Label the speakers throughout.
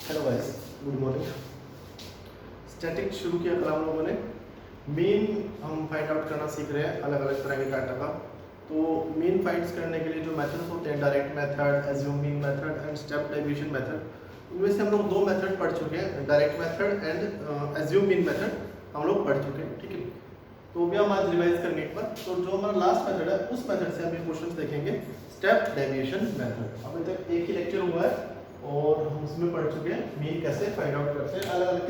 Speaker 1: Hello guys, good morning. Static शुरू किया कल हम लोगों ने। मीन हम फाइंड आउट करना सीख रहे हैं अलग अलग तरह के डाटा का। तो मीन फाइंड्स करने के लिए जो मेथड्स होते हैं, direct method, assuming method and step deviation method, उनमें से हम लोग दो मेथड पढ़ चुके हैं, direct method and assume mean method हम लोग पढ़ चुके हैं, ठीक है। तो भी हम आज रिवाइज करने एक बार। तो जो हमारा लास्ट मेथड है उस मेथड से हम क्वेश्चन देखेंगे, स्टेप डेविएशन मेथड। अभी तक एक ही लेक्चर हुआ है और हम उसमें पढ़ चुके हैं मीन कैसे फाइंड आउट करते हैं अलग अलग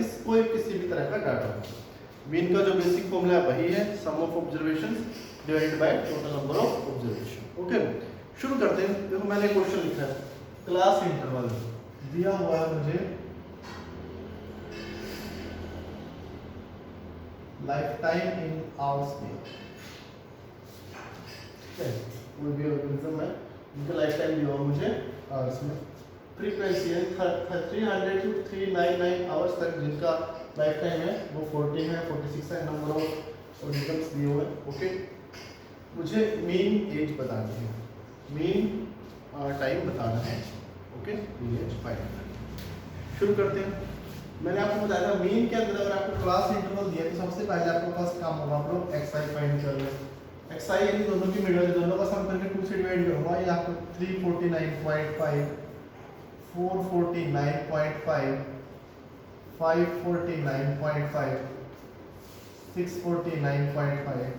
Speaker 1: किसी भी तरह का डाटा। मीन का जो बेसिक फॉर्मूला है वही है, sum of observations divided by total number of observation. Okay, शुरू करते हैं। देखो मैंने क्वेश्चन लिखा है, क्लास इंटरवल दिया हुआ है मुझे लाइफ टाइम इन आवर्स में, ठीक है। कोई भी ऑर्गेनिज्म है उनका लाइफ टाइम दिया हुआ मुझे आवर्स में। फ्रीक्वेंसी है 300 to 399 आवर्स तक जिनका लाइफ टाइम है वो 40 है, 46 है। नंबर ऑफ ऑर्गेनिजम्स दिए हुए हैं। ओके, मुझे मीन एज बतानी है, मीन टाइम बताना है। ओके, मीन एज फाइंड करना है। शुरू करते हैं। मैंने आपको बताया था मीन के अंदर अगर आपको क्लास इंटरवल दिया तो सबसे पहले आपको फर्स्ट काम होगा आप लोग एक्स आई फाइंड कर लो। एक्स आई यानी दोनों की मिडिल, दोनों का सम करके 2 से डिवाइड करूंगा। ये आपको 349.5, 449.5, 549.5, 649.5,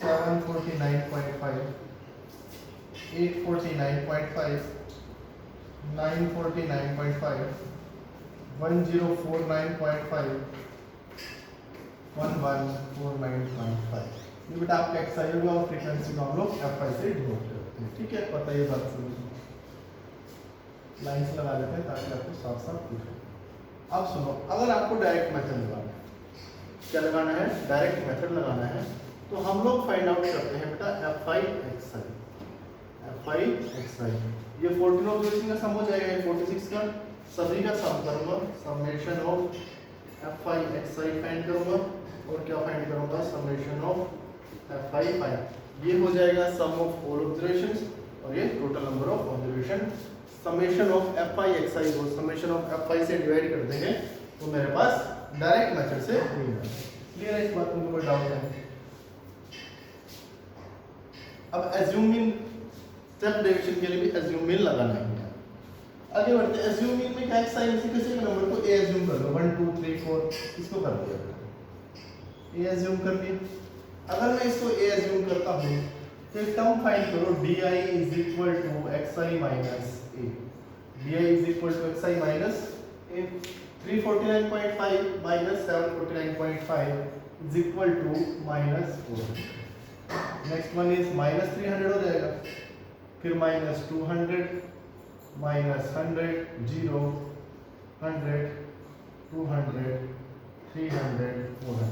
Speaker 1: 749.5, 849.5, 949.5, 1049.5, 1149.5। ये बेटा आपका एक्सआई होगा और फ्रीक्वेंसी को हम लोग एफ से डिनोट करते हैं, ठीक है। पता ये बात समझ लाइन्स लगा लेते हैं ताकि आपको साफ साफ दिखे। अब सुनो, अगर आपको डायरेक्ट मेथड लगाना है, क्या लगाना है? डायरेक्ट मेथड लगाना है। तो हम लोग फाइंड आउट करते हैं बेटा F I X I. F I X I ये 14 ऑब्जर्वेशन का सम हो जाएगा, 46 का सभी का सम करूंगा, summation of F I X I find करूंगा और क्या फाइंड करूंगा, summation of F I find. ये हो जाएगा सम ऑफ ऑल ऑब्जर्वेशंस और ये total number of observation. Summation of F I X I को समेशन ऑफ एफ आई से डिवाइड कर देंगे तो मेरे पास डायरेक्ट मेथड से क्लियर है। इस बात में कोई डाउट है? अब एज्यूमिंग स्टेप डेविएशन के लिए भी एज्यूमिंग लगाना है। आगे बढ़ते हैं। एज्यूमिंग में क्या एक्स आई में से किसी के नंबर को ए एज्यूम कर लो, 1 2 3 4 इसको कर दिया, ए एज्यूम कर लिया। अगर मैं इसको ए एज्यूम करता हूँ तो एक टर्म फाइंड करो, D I is equal to X I minus A. D I is equal to X I minus A. 349.5 minus 749.5 is equal to minus 4। Next one is minus 300 हो जाएगा, फिर माइनस 200, माइनस 100, 0, 100, 200, 300, 400।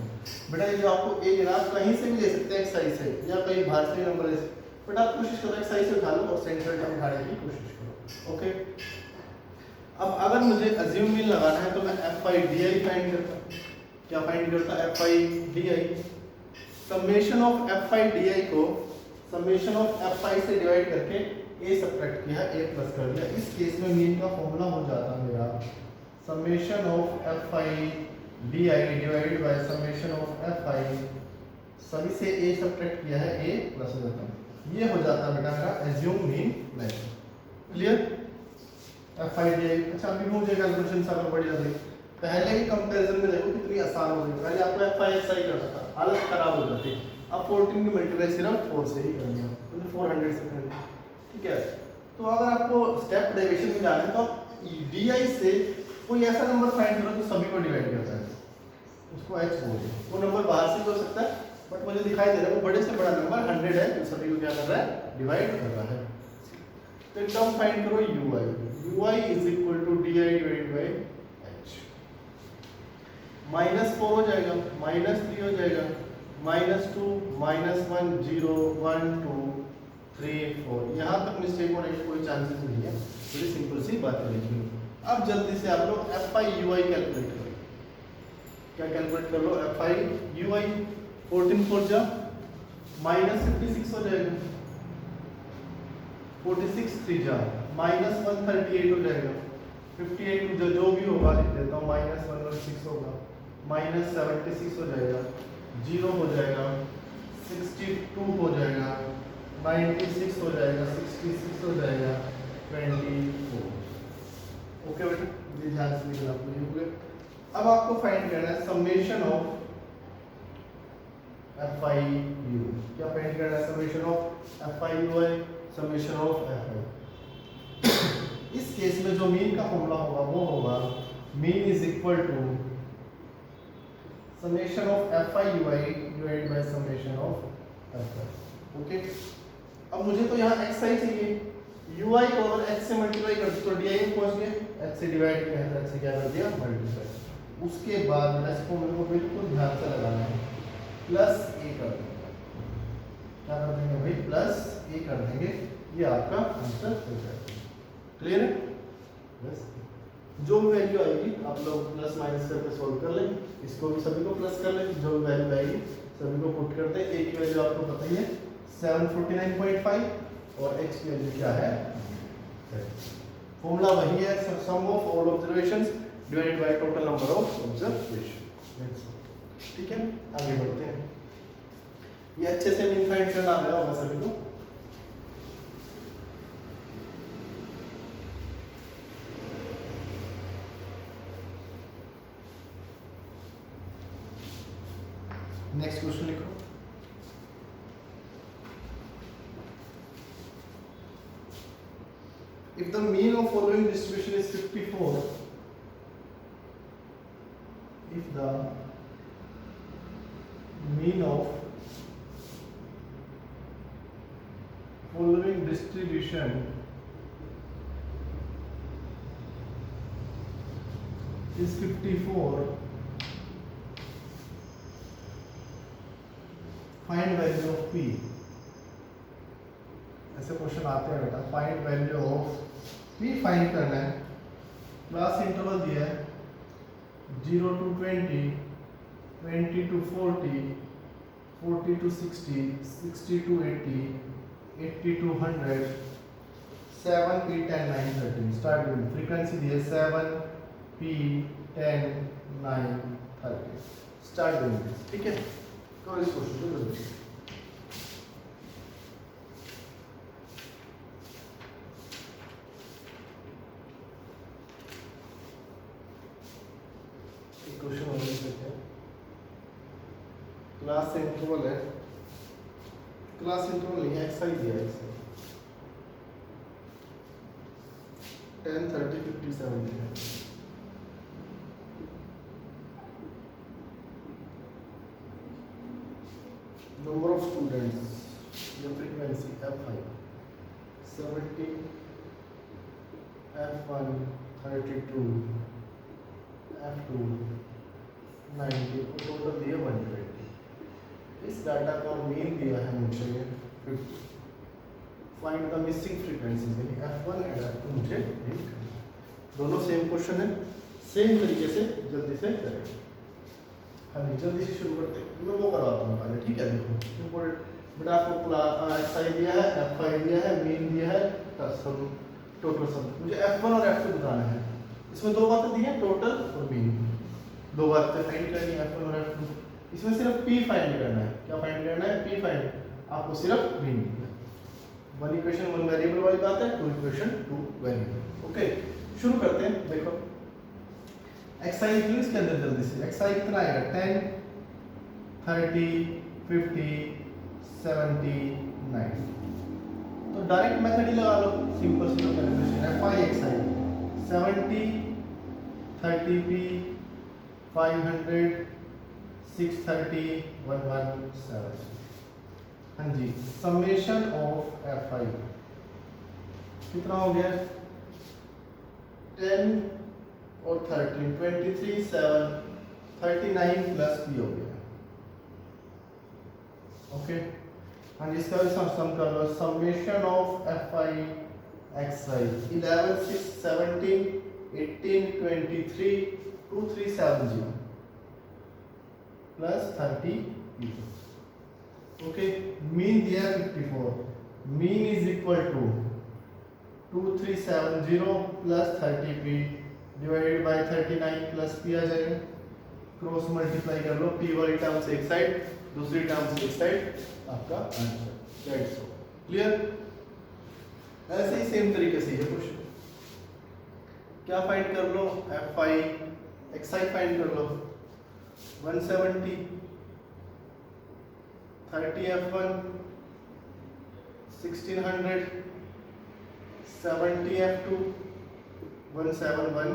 Speaker 1: बेटा ये जो आपको ए गिरा कहीं से भी ले सकते हैं एक्स आई से या कहीं बाहर से नंबर ले सकते हैं, बट आप कोशिश करो एक्स आई से उठा लो और सेंट्रल टर्म उठाने की कोशिश करो। ओके, अब अगर मुझे अज्यूम मीन लगाना है तो मैं F I D I find करता। क्या फाइंड करता? F I D I. Summation of F I D I को समेशन ऑफ एफ आई से डिवाइड करके ए सब्ट्रैक्ट किया, ए प्लस कर दिया। इस केस में मीन का फॉर्मूला हो जाता मेरा summation of F I D I divided by summation of F आई, सभी से ए सब्ट्रैक्ट किया है, ए प्लस हो जाता है। ये हो जाता बेटा मेरा assume mean method. Clear? F I D I. अच्छा, अभी हो जाएगा कैलकुलेशन सारा बड़ी जल्दी। पहले की कंपैरिजन में देखो कितनी आसान हो गई। पहले आपको एफ आई एक्स आई करना था, हालत खराब हो जाती। अब 14 की मल्टीप्लाई सिर्फ 4 से ही करनी है, तो 400 से करनी है, ठीक है। तो अगर आपको स्टेप डेविएशन में जाना है तो आप डी आई से कोई ऐसा नंबर फाइंड करो जो सभी को डिवाइड करता है, उसको एच बोलते हैं। वो नंबर बाहर से भी हो सकता है बट मुझे दिखाई दे रहा है वो बड़े से बड़ा नंबर 100 है जो सभी को क्या कर रहा है, डिवाइड कर रहा है। तो एक टर्म फाइंड करो U I. U I is equal to D I divide by H. Minus 4 हो जाएगा, माइनस 3 हो जाएगा, माइनस 2, माइनस 1, 0, 1, 2, 3, 4। यहाँ तक मिस्टेक होने के कोई चांसेस नहीं है, बड़ी सिंपल सी बात है। लेकिन अब जल्दी से आप लोग F I U I calculate करो। क्या कैलकुलेट कर लो? एफ आई यू आई 14 4 जा माइनस 56 हो जाएगा, 46 3 जा माइनस 138 हो जाएगा, 58 जो भी होगा लिख देता हूँ, -116 होगा, -76 हो जाएगा, 0 हो जाएगा, 62 हो जाएगा, 96 हो जाएगा, 66 हो जाएगा, 24। ओके बेटा, ये ध्यान से लिखना आपको, ये हो गया। अब आपको फाइंड करना है समेशन ऑफ FIU। क्या फाइंड करना है? समेशन ऑफ FIU है, समेशन ऑफ FI। इस केस में जो मीन का फॉर्मूला होगा वो होगा mean is equal to summation of FIUI divide by summation of FI। Okay, अब मुझे तो यहाँ XI चाहिए, UI को अगर X से मल्टीप्लाई कर तो DI में पहुंच गए, X से डिवाइड किया है तो X से क्या कर दिया, मल्टीप्लाई। उसके बाद इसको मेरे को बिल्कुल ध्यान से लगाना है, प्लस A कर देंगे। क्या कर देंगे भाई? प्लस A कर देंगे, ये आपका आंसर हो जाएगा। क्लियर है? बस जो भी वैल्यू आएगी आप लोग प्लस माइनस करके सॉल्व कर लें, इसको भी सभी को प्लस कर लें, जो भी वैल्यू आएगी सभी को पुट करते हैं। A की वैल्यू आपको पता ही है 749.5 और X की वैल्यू क्या है? फॉर्मूला वही है, sum of all observations divided by total number of observation. ठीक है, आगे बढ़ते हैं। ये अच्छे से मीन फाइंड करना आ गया होगा सभी को। नेक्स्ट क्वेश्चन लिखो। If the mean of following distribution is 54, if the mean of following distribution is 54, find value of P। ऐसे क्वेश्चन आते हैं बेटा, find value of P find करना है। क्लास इंटरवल दिया है 0 to 20, 20 to 40, 40 to 60, 60 to 80, 80 to 100, 7 P 10 9 13। Start with frequency दी है 7 P 10 9 13। Start with, ठीक है। तो इस क्वेश्चन को जल्दी क्वेश्चन और लिख लेते हैं। क्लास इंटरवल है, क्लास इंटरवल नहीं है, XI दिया है, XI 10 30 50 70 है। नंबर ऑफ स्टूडेंट्स, ये frequency F5 70, F1 32, F2 90, total दिया 120। इस डाटा का मीन दिया है मुझे 50। फाइंड द मिसिंग फ्रीक्वेंसीज, यानी F1 एंड F2 मुझे रीड करना है। दोनों सेम क्वेश्चन है, सेम तरीके से जल्दी से करें। हाँ जी, जल्दी से शुरू करते हैं। मैं वो करवाता हूँ पहले, ठीक है। देखो इम्पोर्टेंट बेटा, आपको XI दिया है, F5 दिया है, मीन दिया है, सम टोटल सम। मुझे F1 और F2 बताना है। इसमें दो बातें दी हैं, टोटल और मीन। दो बातें फाइंड करनी है, F1 और F2। इसमें सिर्फ P फाइंड करना है। क्या फाइंड करना है? P find. आपको सिर्फ mean. One equation one variable वाली बात है, two equation two variable. Okay, शुरू करते हैं। देखो XI लिख लो इसके अंदर जल्दी से। XI कितना आएगा? 10 30 50 70 90। तो डायरेक्ट मेथड ही लगा लो, सिंपल सी कैलकुलेशन है। FI XI 70 30P 500 630 117। हाँ जी, समेशन ऑफ FI कितना हो गया? 10 और 13 23 7 39 प्लस P हो गया। ओके, हाँ जी, इसका भी सम कर लो। Summation of FI XI 11 6 17 18 23 2370 plus 30। Okay, mean दिया 54। Mean is equal to 2370 plus 30P divided by 39 plus P आ जाएगा, क्रॉस मल्टीप्लाई कर लो, पी वाली टर्म से एक साइड, दूसरी टर्म से एक साइड, आपका आंसर। That's all. क्लियर? ऐसे ही सेम तरीके से ये क्वेश्चन क्या फाइंड कर लो, F I X I find कर लो, 170 30 f1 1600 70 f2 1710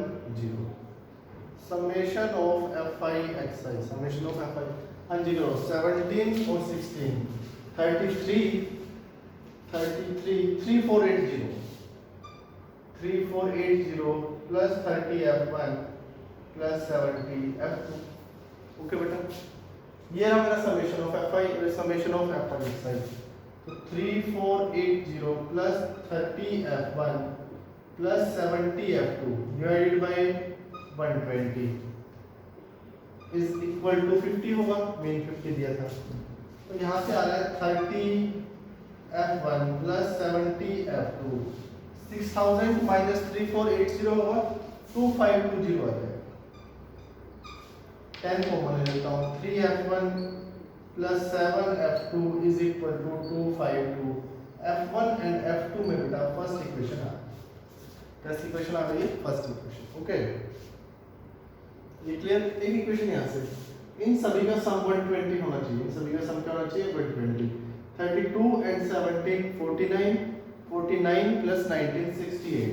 Speaker 1: summation of fi xi, summation of fi, हाँ जी करो, 17 और 16 33 3480 plus 30 f1 plus 70 f2। Okay बेटा, ये रहा मेरा समेशन ऑफ fi और समेशन ऑफ fi xi। तो 3480 plus 30 f1 plus 70 f2 divided by 120 is equal to 50 होगा, मेन 50 दिया था, तो यहाँ से आ रहा है 30 f1 प्लस 70 f2, 6000 माइनस 3480 होगा 2520 आ जाएगा। 10 कॉमन ले लेता हूँ, 3f1 plus 7f2 is equal to 252। f1 and f2 में बेटा फर्स्ट इक्वेशन आ, कैसी इक्वेशन आ गई है, फर्स्ट इक्वेशन। ओके, ये क्लियर? एक इक्वेशन यहाँ से, इन सभी का सम 120 होना चाहिए, इन सभी का सम क्या होना चाहिए, 120। 32 एंड 17 49, 49 प्लस 19 68,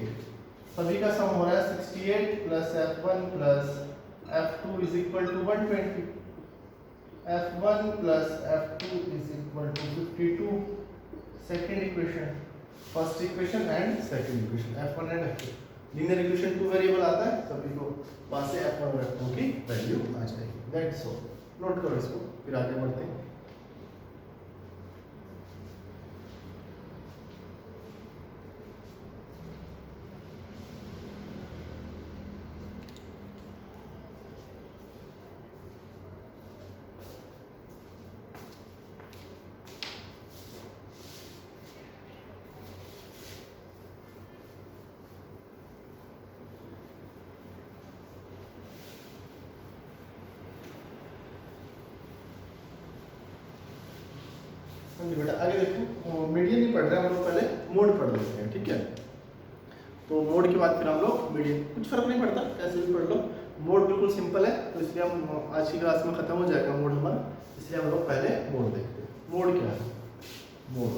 Speaker 1: सभी का सम हो रहा है 68 plus f1 plus f2 is equal to 120, f1 plus f2 is equal to 52। Second equation, first equation and second equation, f1 and f2, linear equation 2 variable आता है, सभी को पास से f1 और f2 की वैल्यू आ जाएगी। That's all. नोट करो इसको, फिर आगे बढ़ते हैं। बेटा आगे देखो, मीडियन नहीं पढ़ रहे हम लोग, पहले मोड पढ़ लेते हैं, ठीक है? तो मोड के बाद फिर हम लोग मीडियन, कुछ फर्क नहीं पड़ता, कैसे भी पढ़ लो, मोड बिल्कुल सिंपल है, तो इसलिए हम आज की क्लास में खत्म हो जाएगा मोड हमारा, इसलिए हम लोग पहले मोड देखते हैं। मोड क्या है? Mode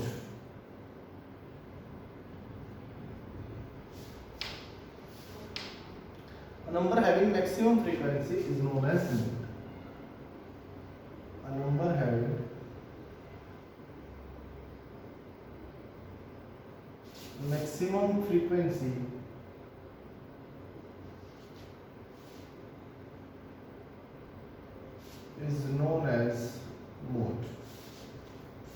Speaker 1: a number having maximum frequency is known as mode. A number having maximum frequency is known as mode.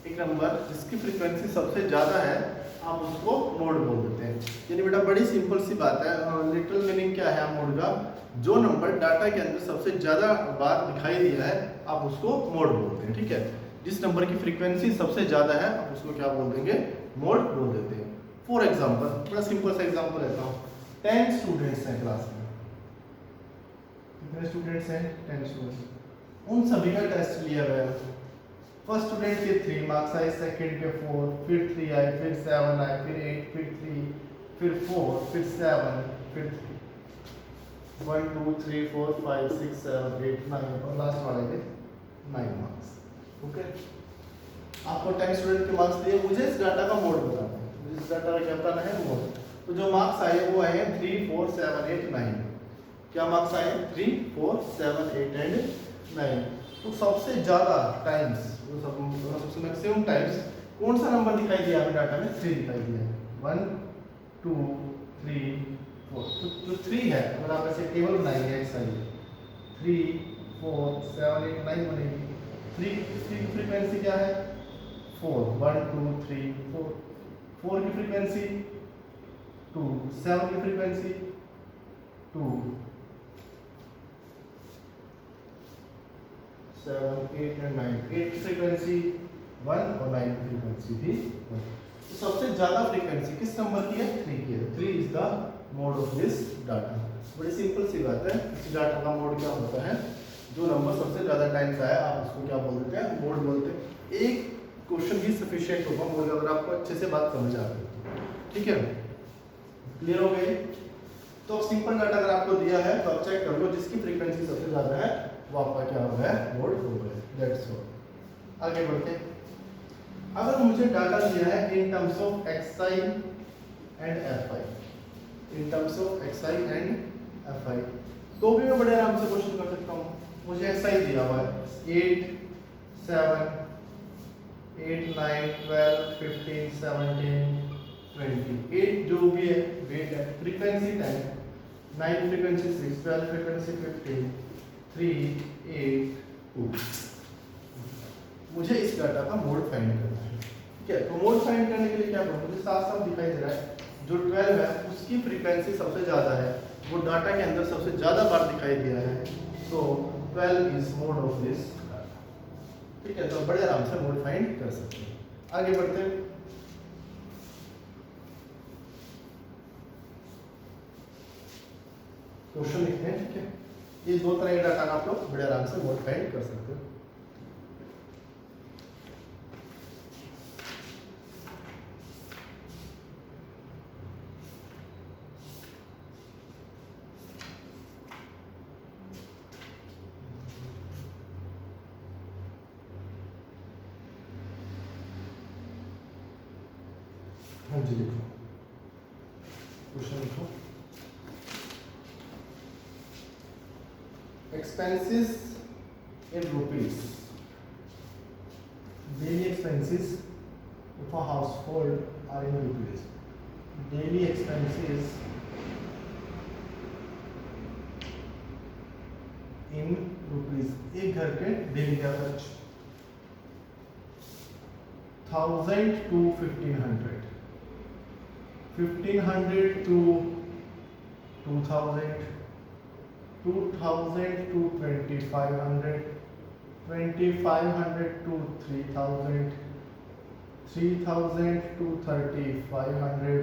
Speaker 1: एक नंबर जिसकी फ्रीक्वेंसी सबसे ज्यादा है आप उसको मोड बोल देते हैं। यानी बेटा बड़ी सिंपल सी बात है, लिटिल मीनिंग क्या है मोड का, जो नंबर डाटा के अंदर सबसे ज्यादा बार दिखाई दिया है आप उसको मोड बोलते हैं, ठीक है? जिस नंबर की फ्रीक्वेंसी सबसे ज्यादा है आप उसको क्या बोल देंगे, मोड बोल देते हैं। फॉर एग्जाम्पल, बड़ा सिंपल सा एग्जाम्पल लेता हूँ, 10 स्टूडेंट्स हैं क्लास में, कितने स्टूडेंट्स हैं, 10 स्टूडेंट्स, उन सभी का टेस्ट लिया गया। फर्स्ट स्टूडेंट के 3 मार्क्स आए, सेकंड के 4, फिर 3 आए, फिर 7 आए, फिर 8, फिर 3, फिर 4, फिर 7, फिर 3, 1 2 3 4 5 6 7 8 9 और लास्ट वाले के 9 मार्क्स। ओके, आपको 10 स्टूडेंट के मार्क्स दिए, मुझे इस डाटा का मोड बताना है, मुझे इस डाटा का क्या बताना है, मोड। तो जो मार्क्स आए वो आए 3 4 7 8 9, क्या मार्क्स आए 3 4 7 8 एंड 9। तो सबसे ज्यादा टाइम्स, सबसे मैक्सिमम टाइम्स कौन सा नंबर दिखाई दिया हमें डाटा में, 3 दिखाई दिया है, 1 2 3 4। तो जो 3 है अगर आप ऐसे टेबल बनाएंगे ऐसा ही 3 4 7 8 9 बनेगी। 3 की फ्रीक्वेंसी क्या है, 4, 1 2 3 4, 4 की फ्रीक्वेंसी 2, 7 की फ्रीक्वेंसी 2, 7 8 एंड 9, 8 की फ्रीक्वेंसी 1 और 9 की फ्रीक्वेंसी भी 1। तो सबसे ज्यादा फ्रीक्वेंसी किस नंबर की है, 3 की है, 3 is the mode of this data. बड़ी सिंपल सी बात है, इस डाटा का मोड क्या होता है, जो नंबर सबसे ज़्यादा टाइम्स आया आप उसको क्या बोल देते हैं, मोड बोलते हैं। एक क्वेश्चन ही सफिशिएंट होगा मोड, अगर आपको अच्छे से बात समझ आ रही है। ठीक है, क्लियर हो गई। तो सिंपल डाटा अगर आपको दिया है तो आप चेक कर लो, जिसकी फ्रीक्वेंसी सबसे ज़्यादा है वो आपका क्या हो गया, मोड हो गया। That's all. आगे बढ़ते हैं। अगर मुझे डाटा दिया है in terms of xi and fi, in terms of xi and fi, तो भी मैं बड़े आराम से क्वेश्चन कर सकता हूँ। मुझे xi दिया हुआ है 8 7 8 9 12 15 17 20, 8 जो भी है वेट है, फ्रीक्वेंसी 10, 9 फ्रीक्वेंसी 6, 12 फ्रीक्वेंसी 15, 3 8 2। मुझे इस डाटा का मोड फाइंड करना है। ठीक है, तो मोड फाइंड करने के लिए क्या करूँ, मुझे साफ साफ दिखाई दे रहा है जो 12 है उसकी फ्रीक्वेंसी सबसे ज़्यादा है, वो डाटा के अंदर सबसे ज़्यादा बार दिखाई दिया है, तो 12 is mode of this data. ठीक है, तो बड़े आराम से मोड फाइंड कर सकते हैं। आगे बढ़ते हैं। क्वेश्चन लिखते हैं। ठीक है, ये दो तरह के डाटा आप लोग बड़े आराम से मोड फाइंड कर सकते हो। हाँ जी लिखो, क्वेश्चन लिखो। Expenses in rupees, daily expenses of a household are in rupees. Daily expenses in rupees, एक घर के डेली का खर्च 1000 to 1500, 1500 to 2000, 2000 to 2500, 2500 to 3000, 3000 to 3500,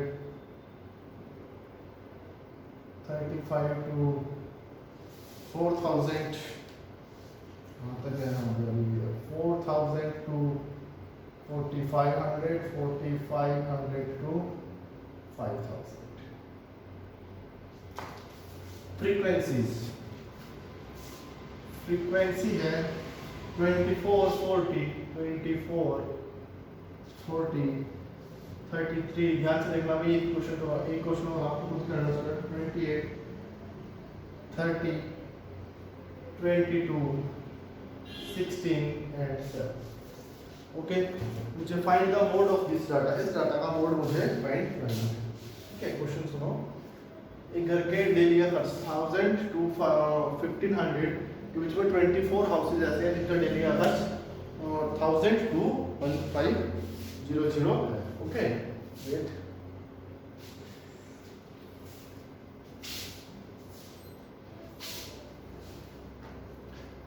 Speaker 1: 35 to 4000, 4000 to 4500, 4500 to 5000। Frequencies, frequency है 24 40, 24 40 33। ध्यान से देखना भाई, एक क्वेश्चन तो एक क्वेश्चन और आपको खुद करना है। 28 30 22 16 एंड 7। ओके, मुझे find the mode of this data, इस डाटा का मोड मुझे फाइंड करना है। ठीक है, क्वेश्चन सुनो। एक घर के डेली का खर्च 1000 to 1500, विच में 24 हाउसेज ऐसे हैं जिनका डेली का खर्च 1000 to 1500 है। Okay, wait.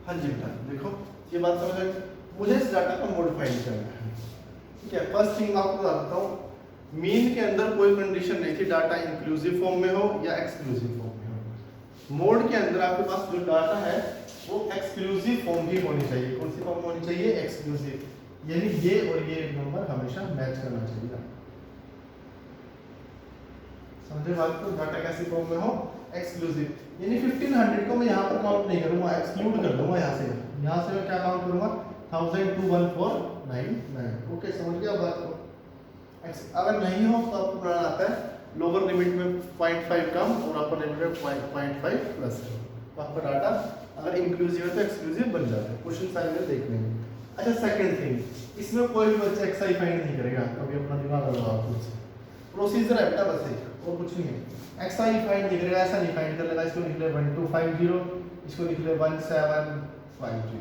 Speaker 1: हाँ जी बेटा, देखो ये बात समझ आई। मुझे इस डाटा का मोड फाइंड करना है। ठीक है, फर्स्ट थिंग आपको बताता हूँ, मीन के अंदर कोई कंडीशन नहीं थी डाटा इंक्लूसिव फॉर्म में हो या एक्सक्लूसिव फॉर्म में हो। मोड के अंदर आपके पास जो डाटा है वो एक्सक्लूसिव फॉर्म ही होनी चाहिए। कौन सी फॉर्म होनी चाहिए, एक्सक्लूसिव, यानी ये और ये नंबर हमेशा मैच करना चाहिए। समझे बात को, डाटा कैसी फॉर्म में हो, एक्सक्लूसिव, यानी 1500 को मैं यहाँ पर काउंट नहीं करूंगा, एक्सक्लूड कर दूंगा यहाँ से मैं क्या काउंट करूंगा 1000 to 1499। ओके, समझ गया बात को। अगर नहीं हो तो आपको बनाना आता है लोअर लिमिट में 0.5 कम और अपर लिमिट में 0.5 प्लस है, तो आपका डाटा अगर इंक्लूसिव है तो एक्सक्लूसिव बन जाता है। क्वेश्चन साइन में देख लेंगे। अच्छा, सेकंड थिंग, इसमें कोई भी बच्चा एक्साई फाइंड नहीं करेगा, कभी अपना दिमाग लगाओ कुछ प्रोसीजर है बेटा, बस एक और कुछ नहीं है। एक्साई फाइंड नहीं करेगा, ऐसा नहीं फाइंड कर लेगा, इसको लिख ले 1250, इसको लिख ले 1750,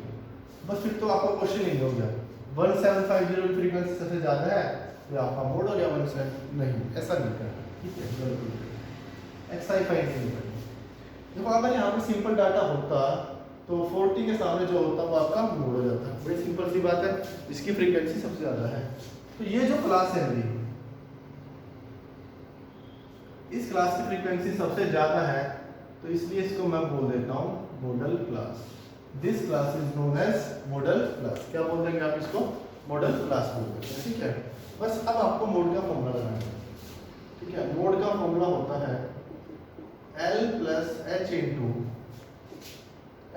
Speaker 1: बस फिर तो आपका क्वेश्चन नहीं हो गया। 1750 की फ्रीक्वेंसी सबसे ज़्यादा है तो आपका मोड हो गया 17, नहीं ऐसा नहीं करना। ठीक है, बिल्कुल एक्साई फाइंड नहीं करना। देखो अगर यहाँ पर सिंपल डाटा होता तो 40 के सामने जो होता वो आपका मोड हो जाता। बड़ी सिंपल सी बात है, इसकी फ्रीक्वेंसी सबसे ज़्यादा है। तो ये जो क्लास है मेरी, इस क्लास की फ्रीक्वेंसी सबसे ज़्यादा है, तो इसलिए इसको मैं बोल देता हूँ model class. This class is known as model class. क्या बोल देंगे आप इसको? मॉडल क्लास बोल देते हैं, ठीक है। बस अब आपको मोड का फॉर्मूला लगाना है, ठीक है। मोड का फॉर्मूला होता है L plus H into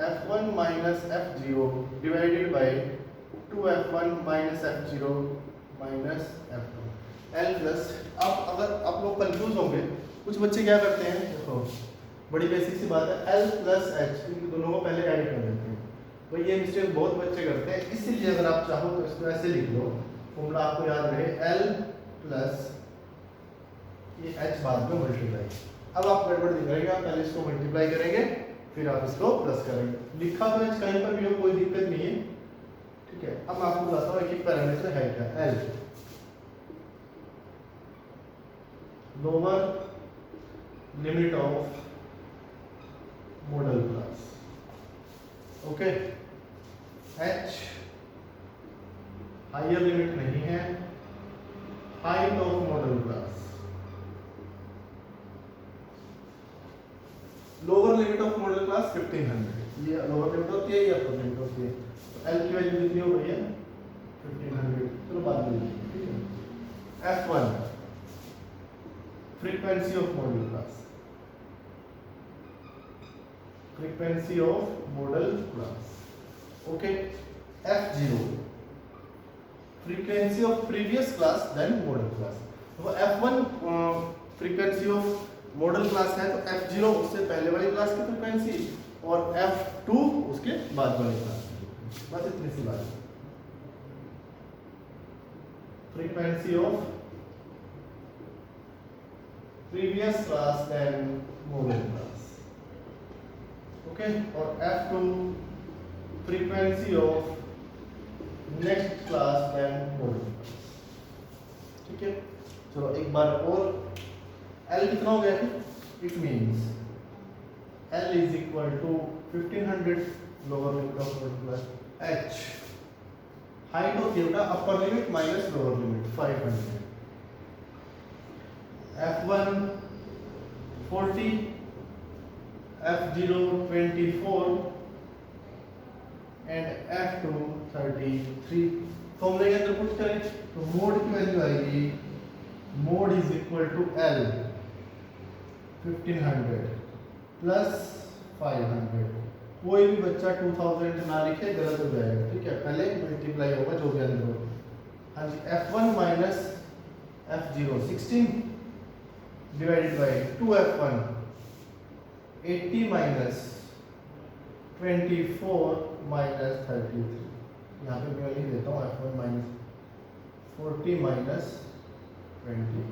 Speaker 1: F1 minus F0 divided by 2F1 minus F0 minus F2। L plus, अब अगर आप लोग कंफ्यूज होंगे, कुछ बच्चे क्या करते हैं, देखो बड़ी बेसिक सी बात है, L प्लस H इन दोनों को पहले ऐड कर देते हैं। तो ये मिस्टेक बहुत बच्चे करते हैं, इसीलिए अगर आप चाहो तो इसको ऐसे लिख लो, फॉर्मूला आपको याद रहे L प्लस ये H बाद में मल्टीप्लाई। अब आप गड़बड़ नहीं करेंगे, आप पहले इसको मल्टीप्लाई करेंगे फिर आप इसको प्लस करेंगे। लिखा तो H कहीं पर भी हो, कोई दिक्कत नहीं है, ठीक है। अब मैं आपको बताता हूँ एक पैरामीटर है क्या, L lower limit of model class, okay. H higher limit नहीं है, height of model class. Lower limit of model class 1500, ये लोअर लिमिट होती है, ये अपर लिमिट होती है। तो L की वैल्यू कितनी हो गई है 1500, चलो बाद में लिखिए, ठीक है। F1 frequency of model class, frequency of model class, okay. F0 frequency of previous class then model class. तो F1 frequency of model class है, तो F0 उससे पहले वाली क्लास की फ्रीक्वेंसी और F2 उसके बाद वाली क्लास की। बस इतनी सी बात है। Frequency of previous class then model class, okay. और F2 frequency of next class then model class, ठीक है। चलो एक बार और, L कितना हो गया? It means L is equal to 1500 lower limit of model class, H height होती है upper limit minus lower limit 500, F1 40, F0 24 and F2 33। फॉर्मूले के अंदर पुट करें तो मोड की वैल्यू आएगी, mode is equal to L 1500 plus 500। कोई भी बच्चा 2000 ना लिखे, गलत हो जाएगा, ठीक है। पहले मल्टीप्लाई होगा जो भी अंदर हो। हाँ जी, F1 minus F0 16 divided by 2F1 80 minus 24 minus 33। यहाँ पे मैं लिख देता हूँ F1 माइनस 40 माइनस 20,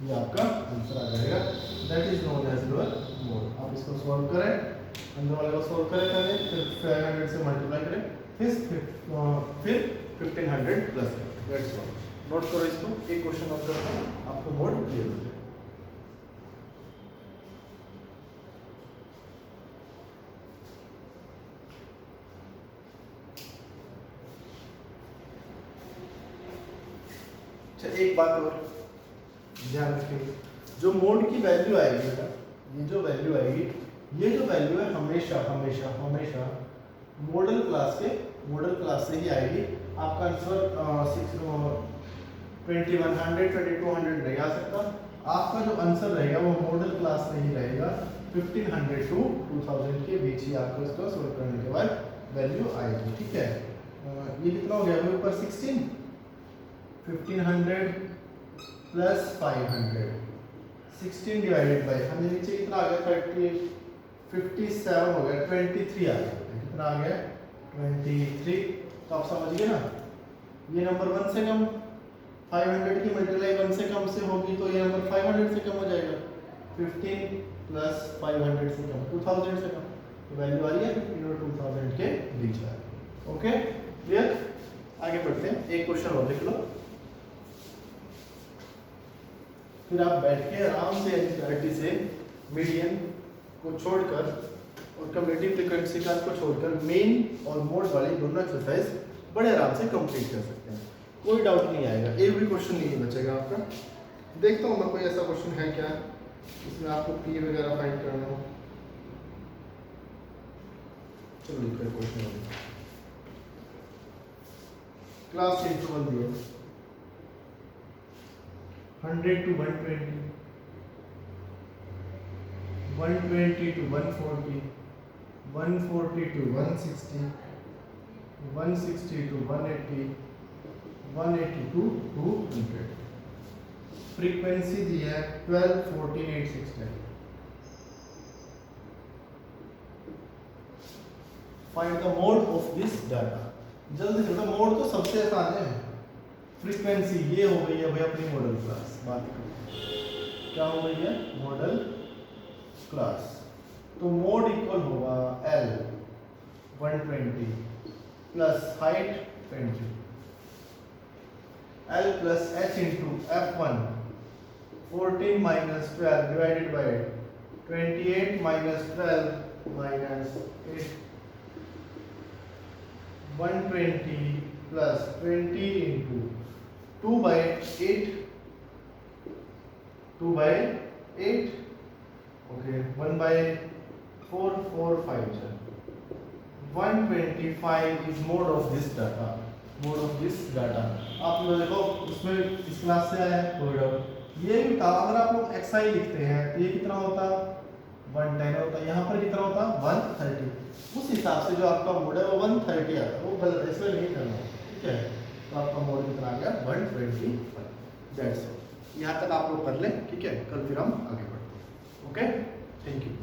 Speaker 1: ये आपका आंसर आ जाएगा। That is known as your mode. आप इसको सॉल्व करें, अंदर वाले को सॉल्व करें पहले, फिर 500 से मल्टीप्लाई करें, फिर 1500 प्लस करें। That's all. नोट करो इसको, एक क्वेश्चन नोट करता हूँ, आपको मोड क्लियर हो जाए। एक बात और ध्यान रखिए, जो मोड की वैल्यू आएगी बेटा, ये जो वैल्यू आएगी, ये जो वैल्यू है हमेशा हमेशा हमेशा मॉडल क्लास से ही आएगी। आपका आंसर 2100 2200 नहीं आ सकता। आपका जो आंसर रहेगा वो मॉडल क्लास में ही रहेगा। 1500 टू 2000 के बीच ही आपको इसको सॉल्व करने के बाद वैल्यू आएगी, ठीक है। ये कितना हो गया ऊपर 16, 1500 प्लस 500, 16 डिवाइडेड बाई, हमें नीचे कितना आ गया 57 हो गया, 23 आ गया। कितना आ गया 23। तो आप समझ गए ना, ये नंबर 1 से कम, 500 की मल्टीप्लाई 1 से कम से होगी तो ये नंबर 500 से कम हो जाएगा। 15 प्लस 500 से कम 2000 से कम, तो वैल्यू आ रही है 15 और 2000 के बीच आ रही है। Okay clear. आगे बढ़ते हैं, एक क्वेश्चन और लिख लो, फिर आप बैठ के आराम से एनसीईआरटी से मीडियन को छोड़कर और कम्युनिटी फ्रीक्वेंसी का को छोड़कर मेन और मोड वाली दोनों एक्सरसाइज बड़े आराम से कंप्लीट कर सकते हैं, कोई डाउट नहीं आएगा, एक भी क्वेश्चन नहीं बचेगा आपका। देखता हूँ मैं कोई ऐसा क्वेश्चन है क्या इसमें आपको पी वगैरह फाइंड करना हो। चलो लिखते हैं क्वेश्चन। क्लास इंटरवल दिया 100 to 120, 120 to 140, 140 to 160, 160 to 180, 180 to 200। Frequency दी है 12, 14, 8, 6, 10। Find the mode of this data. जल्दी से मतलब मोड तो सबसे आसान है। फ्रीक्वेंसी ये हो गई है भाई अपनी मॉडल क्लास। बात करो क्या हो गई है मॉडल क्लास। तो मोड इक्वल होगा L 120 plus height 20, L plus H into F1 14 minus 12 divided by 28 minus 12 minus 8, 120 plus 20 into 2 by 8, 2 by 8, okay, 1 by 4, 4, 5 sir। 125 is mode of this data, mode of this data। आप लोग देखो उसमें इस class से आया है ये भी था। अगर आप लोग xi लिखते हैं तो ये कितना होता 110 होता, यहाँ पर कितना होता 130। उस हिसाब से जो आपका मोड है वो 130 आता है, वो गलत है, इसमें नहीं करना, ठीक है। तो आपका मोड कितना आ गया 125। That's all. यहाँ तक आप लोग कर लें, ठीक है। कल फिर हम आगे बढ़ते हैं। Okay, thank you.